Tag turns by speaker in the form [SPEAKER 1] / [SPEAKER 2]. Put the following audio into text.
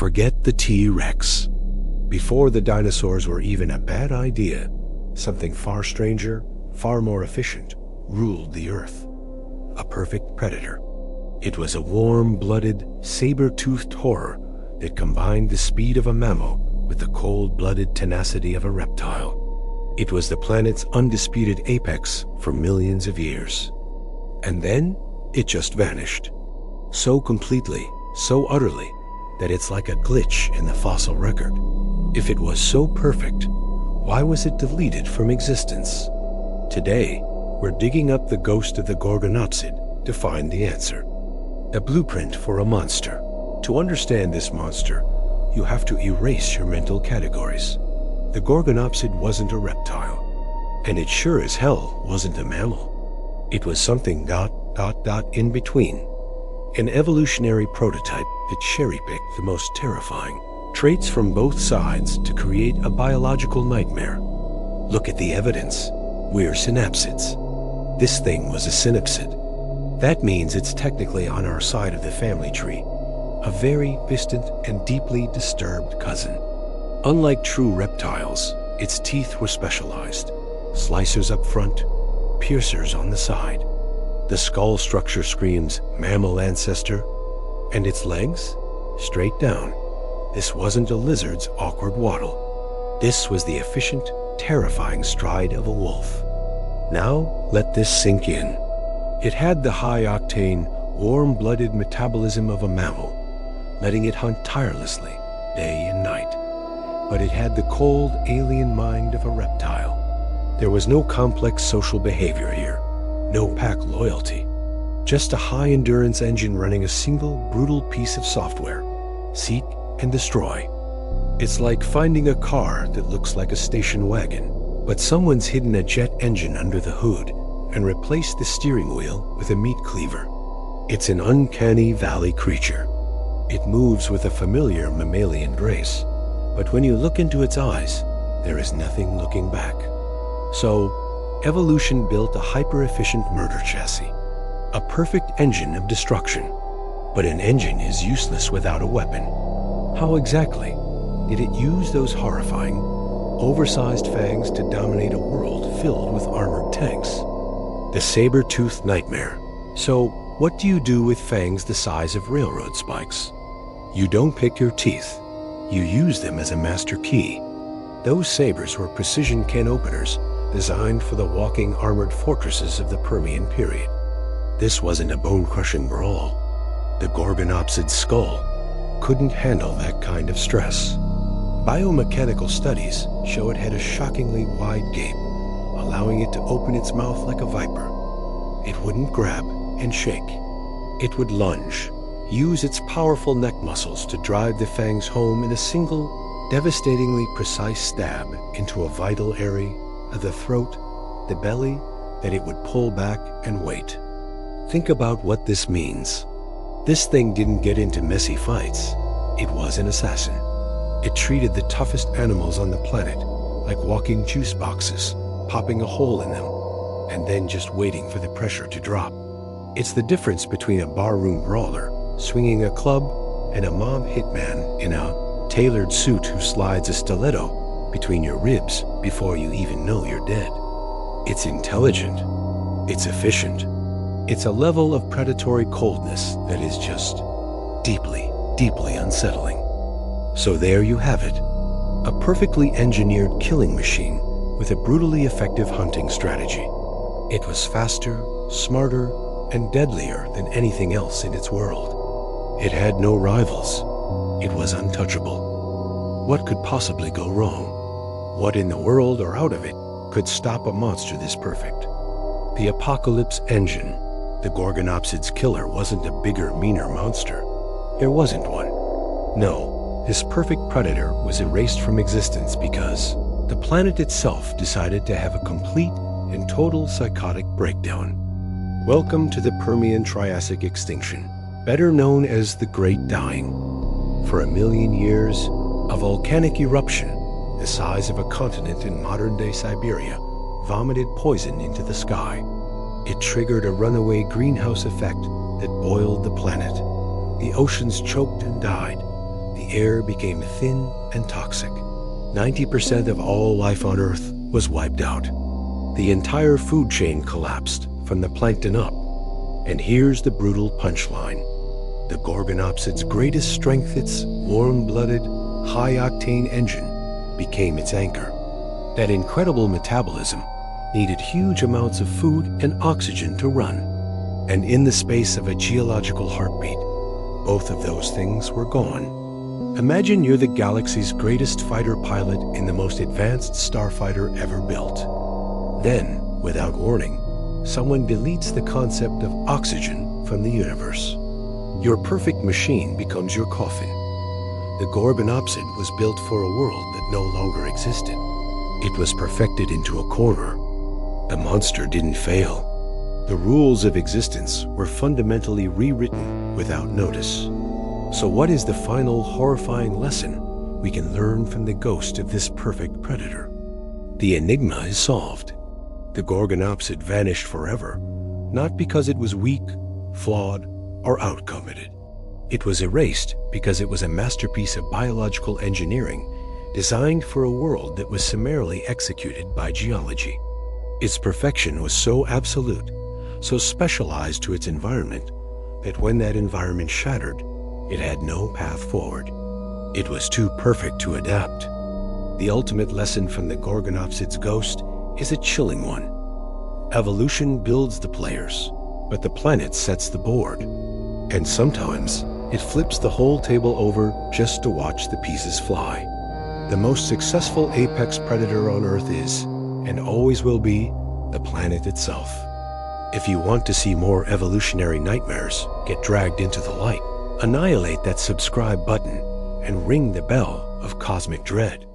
[SPEAKER 1] Forget the T-Rex. Before the dinosaurs were even a bad idea, something far stranger, far more efficient, ruled the Earth. A perfect predator. It was a warm-blooded, saber-toothed horror that combined the speed of a mammal with the cold-blooded tenacity of a reptile. It was the planet's undisputed apex for millions of years. And then, it just vanished. So completely, so utterly, that it's like a glitch in the fossil record. If it was so perfect, why was it deleted from existence? Today, we're digging up the ghost of the Gorgonopsid to find the answer. A blueprint for a monster. To understand this monster, you have to erase your mental categories. The Gorgonopsid wasn't a reptile, and it sure as hell wasn't a mammal. It was something ... in between. An evolutionary prototype that cherry-picked the most terrifying traits from both sides to create a biological nightmare. Look at the evidence. We're synapsids. This thing was a synapsid. That means it's technically on our side of the family tree, a very distant and deeply disturbed cousin. Unlike true reptiles, its teeth were specialized. Slicers up front, piercers on the side. The skull structure screams mammal ancestor, and its legs? Straight down. This wasn't a lizard's awkward waddle. This was the efficient, terrifying stride of a wolf. Now, let this sink in. It had the high-octane, warm-blooded metabolism of a mammal, letting it hunt tirelessly, day and night. But it had the cold, alien mind of a reptile. There was no complex social behavior here. No pack loyalty. Just a high-endurance engine running a single, brutal piece of software. Seek and destroy. It's like finding a car that looks like a station wagon, but someone's hidden a jet engine under the hood and replaced the steering wheel with a meat cleaver. It's an uncanny valley creature. It moves with a familiar mammalian grace, but when you look into its eyes, there is nothing looking back. So, evolution built a hyper-efficient murder chassis, a perfect engine of destruction. But an engine is useless without a weapon. How exactly did it use those horrifying, oversized fangs to dominate a world filled with armored tanks? The saber-toothed nightmare. So, what do you do with fangs the size of railroad spikes? You don't pick your teeth. You use them as a master key. Those sabers were precision can openers designed for the walking armored fortresses of the Permian period. This wasn't a bone-crushing brawl. The Gorgonopsid's skull couldn't handle that kind of stress. Biomechanical studies show it had a shockingly wide gape, allowing it to open its mouth like a viper. It wouldn't grab and shake. It would lunge, use its powerful neck muscles to drive the fangs home in a single, devastatingly precise stab into a vital area of the throat, the belly, that it would pull back and wait. Think about what this means. This thing didn't get into messy fights. It was an assassin. It treated the toughest animals on the planet like walking juice boxes, popping a hole in them, and then just waiting for the pressure to drop. It's the difference between a barroom brawler swinging a club and a mob hitman in a tailored suit who slides a stiletto between your ribs before you even know you're dead. It's intelligent. It's efficient. It's a level of predatory coldness that is just deeply, deeply unsettling. So there you have it. A perfectly engineered killing machine with a brutally effective hunting strategy. It was faster, smarter, and deadlier than anything else in its world. It had no rivals. It was untouchable. What could possibly go wrong? What in the world or out of it could stop a monster this perfect? The apocalypse engine. The Gorgonopsid's killer wasn't a bigger, meaner monster. There wasn't one. No, this perfect predator was erased from existence because the planet itself decided to have a complete and total psychotic breakdown. Welcome to the Permian-Triassic Extinction, better known as the Great Dying. For 1 million years, a volcanic eruption the size of a continent in modern-day Siberia vomited poison into the sky. It triggered a runaway greenhouse effect that boiled the planet. The oceans choked and died. the air became thin and toxic. 90% of all life on Earth was wiped out. The entire food chain collapsed, from the plankton up. And here's the brutal punchline. The Gorgonopsid's greatest strength, its warm-blooded, high-octane engine, became its anchor. That incredible metabolism needed huge amounts of food and oxygen to run. And in the space of a geological heartbeat, both of those things were gone. Imagine you're the galaxy's greatest fighter pilot in the most advanced starfighter ever built. Then, without warning, someone deletes the concept of oxygen from the universe. Your perfect machine becomes your coffin. The Gorgonopsid was built for a world that no longer existed. It was perfected into a corner. The monster didn't fail. The rules of existence were fundamentally rewritten without notice. So what is the final horrifying lesson we can learn from the ghost of this perfect predator? The enigma is solved. The Gorgonopsid vanished forever, not because it was weak, flawed, or outcoveted. It was erased because it was a masterpiece of biological engineering designed for a world that was summarily executed by geology. Its perfection was so absolute, so specialized to its environment, that when that environment shattered, it had no path forward. It was too perfect to adapt. The ultimate lesson from the Gorgonopsid's ghost is a chilling one. Evolution builds the players, but the planet sets the board. And sometimes, it flips the whole table over just to watch the pieces fly. The most successful apex predator on Earth is, and always will be, the planet itself. If you want to see more evolutionary nightmares get dragged into the light, annihilate that subscribe button and ring the bell of cosmic dread.